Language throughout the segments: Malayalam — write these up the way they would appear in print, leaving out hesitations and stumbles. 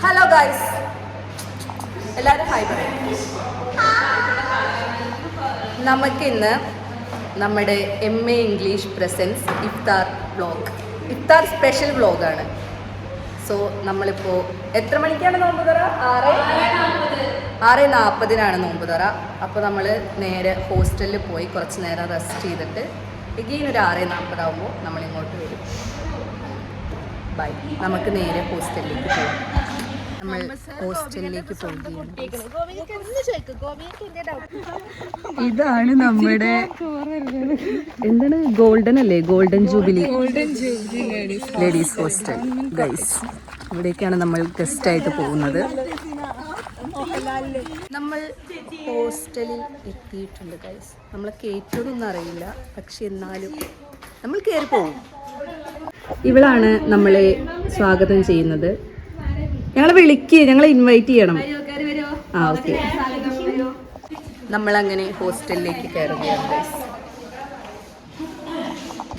ഹലോ ഗൈസ്, എല്ലാവരും ഹായ് പറയും. നമുക്കിന്ന് നമ്മുടെ MA ഇംഗ്ലീഷ് പ്രസൻസ് ഇഫ്താർ വ്ളോഗ്, ഇഫ്താർ സ്പെഷ്യൽ വ്ളോഗാണ്. സോ നമ്മളിപ്പോൾ എത്ര മണിക്കാണ് നോമ്പ് തുറ? 6:40 നോമ്പ് തുറ. അപ്പോൾ നമ്മൾ നേരെ ഹോസ്റ്റലിൽ പോയി കുറച്ച് നേരം റെസ്റ്റ് ചെയ്തിട്ട് എഗെയിൻ ഒരു 6:40 ആകുമ്പോൾ നമ്മളിങ്ങോട്ട് വരും. ബൈ. നമുക്ക് നേരെ ഹോസ്റ്റലിലേക്ക് പോകാം. നമ്മൾ ഹോസ്റ്റലിലേക്ക് പോവുകയാണ്. ഇതാണ് നമ്മുടെ എന്താണ്, ഗോൾഡൻ അല്ലേ, golden jubilee ladies hostel guys. ഇവിടേക്കാണ് നമ്മൾ ഗസ്റ്റായിട്ട് പോകുന്നത്. നമ്മൾ ഹോസ്റ്റലിൽ എത്തിയിട്ടുണ്ട് ഗൈസ്. നമ്മളെ കയറ്റൊന്നും അറിയില്ല, പക്ഷെ എന്നാലും നമ്മൾ കയറി പോകും. ഇവളാണ് നമ്മളെ സ്വാഗതം ചെയ്യുന്നത്. ഞങ്ങളെ വിളിക്കുക, ഞങ്ങളെ ഇൻവൈറ്റ് ചെയ്യണം. ആ ഓക്കെ. നമ്മളങ്ങനെ ഹോസ്റ്റലിലേക്ക് കയറുകയാണ് ഗൈസ്.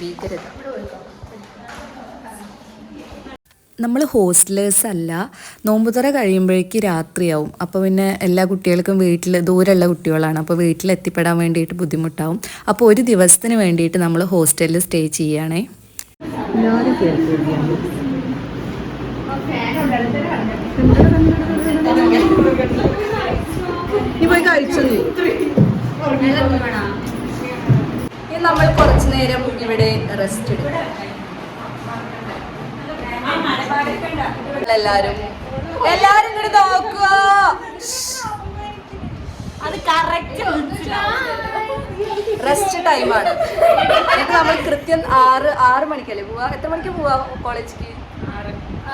ഭീകരത. നമ്മൾ ഹോസ്റ്റലേഴ്സ് അല്ല. നോമ്പുതുറ കഴിയുമ്പോഴേക്ക് രാത്രിയാവും. അപ്പോൾ പിന്നെ എല്ലാ കുട്ടികൾക്കും വീട്ടിൽ ദൂരമുള്ള കുട്ടികളാണ്. അപ്പോൾ വീട്ടിൽ എത്തിപ്പെടാൻ വേണ്ടിയിട്ട് ബുദ്ധിമുട്ടാവും. അപ്പോൾ ഒരു ദിവസത്തിന് വേണ്ടിയിട്ട് നമ്മൾ ഹോസ്റ്റലിൽ സ്റ്റേ ചെയ്യുകയാണേ. എല്ലാവരും കയറിപ്പോവുകയാണ്. നീ പോയി കഴിച്ചു. നമ്മൾ കുറച്ചു നേരം ഇവിടെ റെസ്റ്റ് എടുക്കും. എല്ലാരും ഇങ്ങോട്ട് നോക്കുക. അത് കറക്റ്റ് റെസ്റ്റ് ടൈമാണ്. എന്നിട്ട് നമ്മൾ കൃത്യം 6 മണിക്കല്ലേ പോവാ? എത്ര മണിക്ക് പോവാ കോളേജിക്ക്?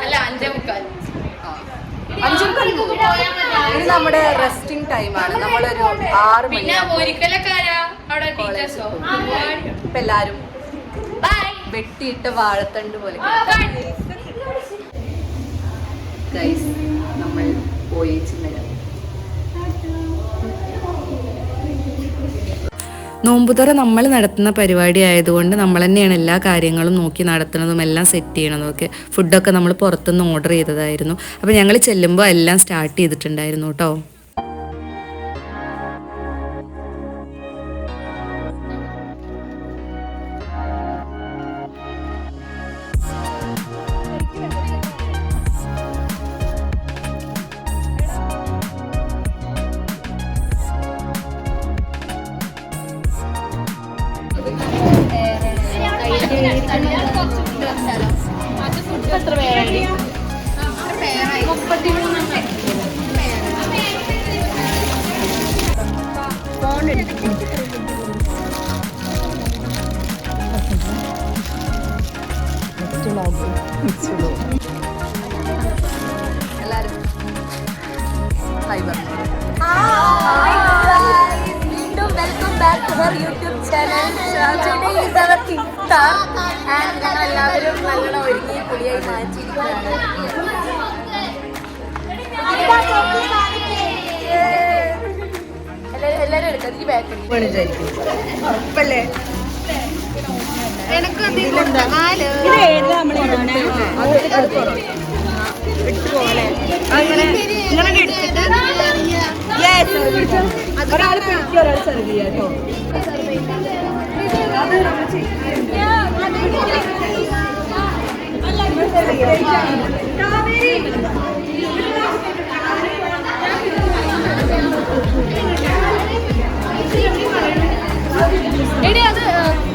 5:45 പോകും. ഇത് നമ്മുടെ റെസ്റ്റിംഗ് ടൈമാണ്. നമ്മളൊരു 6 മണി ഇപ്പൊ എല്ലാരും വെട്ടിയിട്ട വാഴത്തണ്ട് പോലെ ഗൈസ്. നമ്മൾ പോയി ചിന്നരം. നോമ്പുതുറ നമ്മൾ നടത്തുന്ന പരിപാടി ആയതുകൊണ്ട് നമ്മൾ തന്നെയാണ് എല്ലാ കാര്യങ്ങളും നോക്കി നടത്തുന്നതും എല്ലാം സെറ്റ് ചെയ്യണതും ഒക്കെ. ഫുഡൊക്കെ നമ്മൾ പുറത്തുനിന്ന് ഓർഡർ ചെയ്തതായിരുന്നു. അപ്പോൾ ഞങ്ങൾ ചെല്ലുമ്പോൾ എല്ലാം സ്റ്റാർട്ട് ചെയ്തിട്ടുണ്ടായിരുന്നു കേട്ടോ. എത്ര പേരായി? 33. എല്ലാരും വീണ്ടും welcome back to her YouTube channel. Today is our ഇഫ്താർ ആൻഡ് ഞങ്ങൾ എല്ലാവരും നല്ലോണം ഒരുങ്ങി പുളിയായി മാറ്റിയിരിക്കുകയാണ്. എല്ലാവരും എടുക്കാം. ഈ ബാക്ക് വിചാരിക്കും ഉറപ്പല്ലേ? ഒരാൾ പിടിക്കുക, ഒരാൾ സെർവ് ചെയ്യാം കേട്ടോ. എടി അത്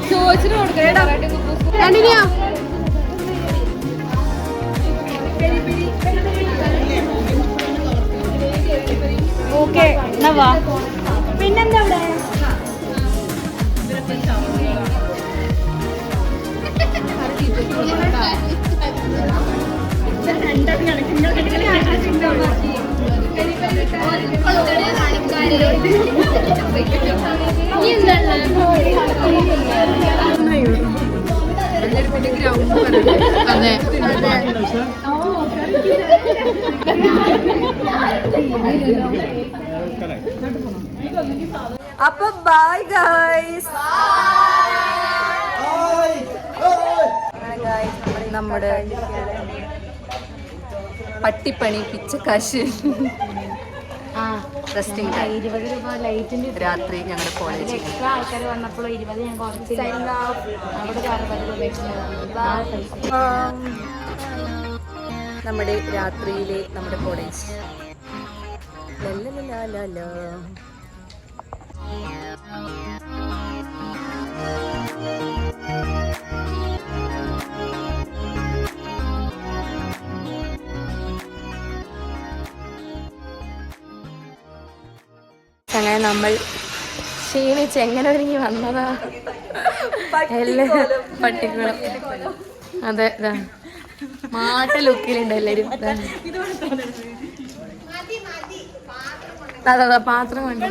ചോദിച്ചിട്ട് കൊടുക്കണേടാ. ഓക്കെ എന്നാ വാ. പിന്നെന്താ അവിടെ? അതെ. അപ്പൊ ബൈ ഗൈസ്. നമ്മുടെ പട്ടിപ്പണി പിച്ചക്കാശ് റെസ്റ്റിംഗ് ടൈം 20 രൂപ ലൈറ്റിന്റെ രാത്രി ഞങ്ങളുടെ കോളേജിൽ എക്സ്ട്രാ ആൾക്കാർ വന്നപ്പോൾ 20 ഞാൻ കുറച്ച് അവിടെ 60 രൂപ നമ്മുടെ രാത്രിയിലെ നമ്മുടെ കോളേജ് അങ്ങനെ നമ്മൾ ക്ഷീണിച്ച് എങ്ങനെ ഒരുങ്ങി വന്നതാ പട്ടിക്കുളം. അതെ മാട്ട ലുക്കിലുണ്ട് എല്ലാരും. അതാ പാത്രം കൊണ്ട്.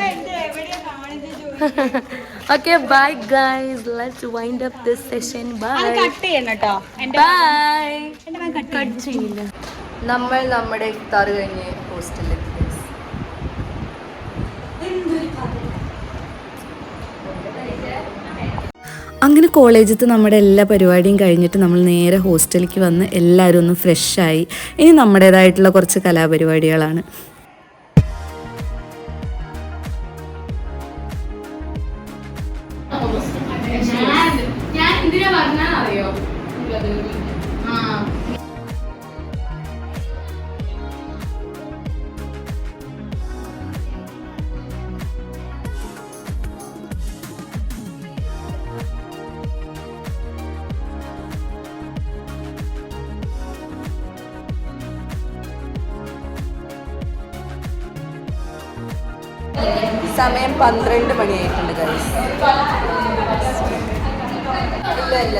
Okay bye guys, let's wind up this session. Bye. Bye. Cut ചെയ്യില്ല. നമ്മൾ നമ്മുടെ ഇഫ്താർ കഴിഞ്ഞ് ഹോസ്റ്റലിലെത്തി. അങ്ങനെ കോളേജിലത്തെ നമ്മുടെ എല്ലാ പരിപാടിയും കഴിഞ്ഞിട്ട് നമ്മൾ നേരെ ഹോസ്റ്റലിലേക്ക് വന്ന് എല്ലാവരും ഒന്ന് ഫ്രഷായി. ഇനി നമ്മുടേതായിട്ടുള്ള കുറച്ച് കലാപരിപാടികളാണ്. ഞാൻ എന്തിനാ പറഞ്ഞാന്നറിയോ? സമയം 12 മണിയായിട്ടുണ്ട് ഗൈസ്. ഇല്ല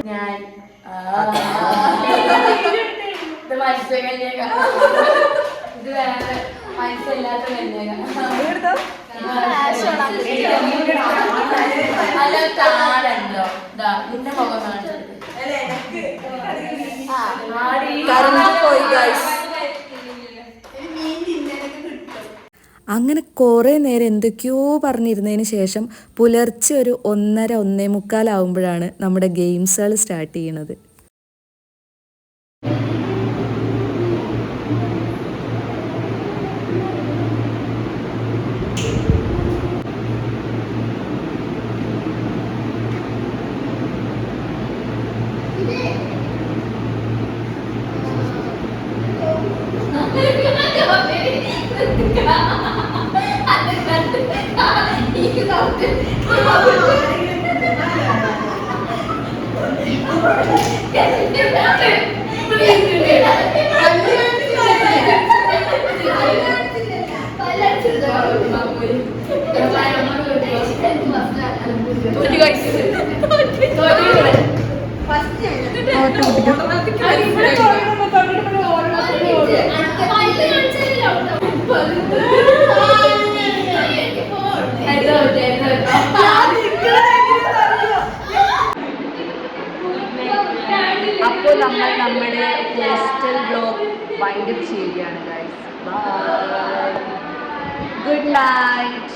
ഞാൻ ഇത് മത്സ്യ കന്യക, ഇത് വേറെ മത്സ്യമില്ലാത്ത കന്യക. അല്ല താടുണ്ടോ? നിന്റെ മുഖം കാണിച്ചത് അങ്ങനെ കുറേ നേരം എന്തൊക്കെയോ പറഞ്ഞിരുന്നതിന് ശേഷം പുലർച്ചെ ഒരു 1:30 1:45 നമ്മുടെ ഗെയിംസുകൾ സ്റ്റാർട്ട് ചെയ്യണത്. അപ്പോൾ നമ്മൾ നമ്മുടെ ഹോസ്റ്റൽ ബ്ലോഗ് വൈൻഡ് അപ്പ് ചെയ്യുകയാണ് ഗൈസ്. Bye, good night.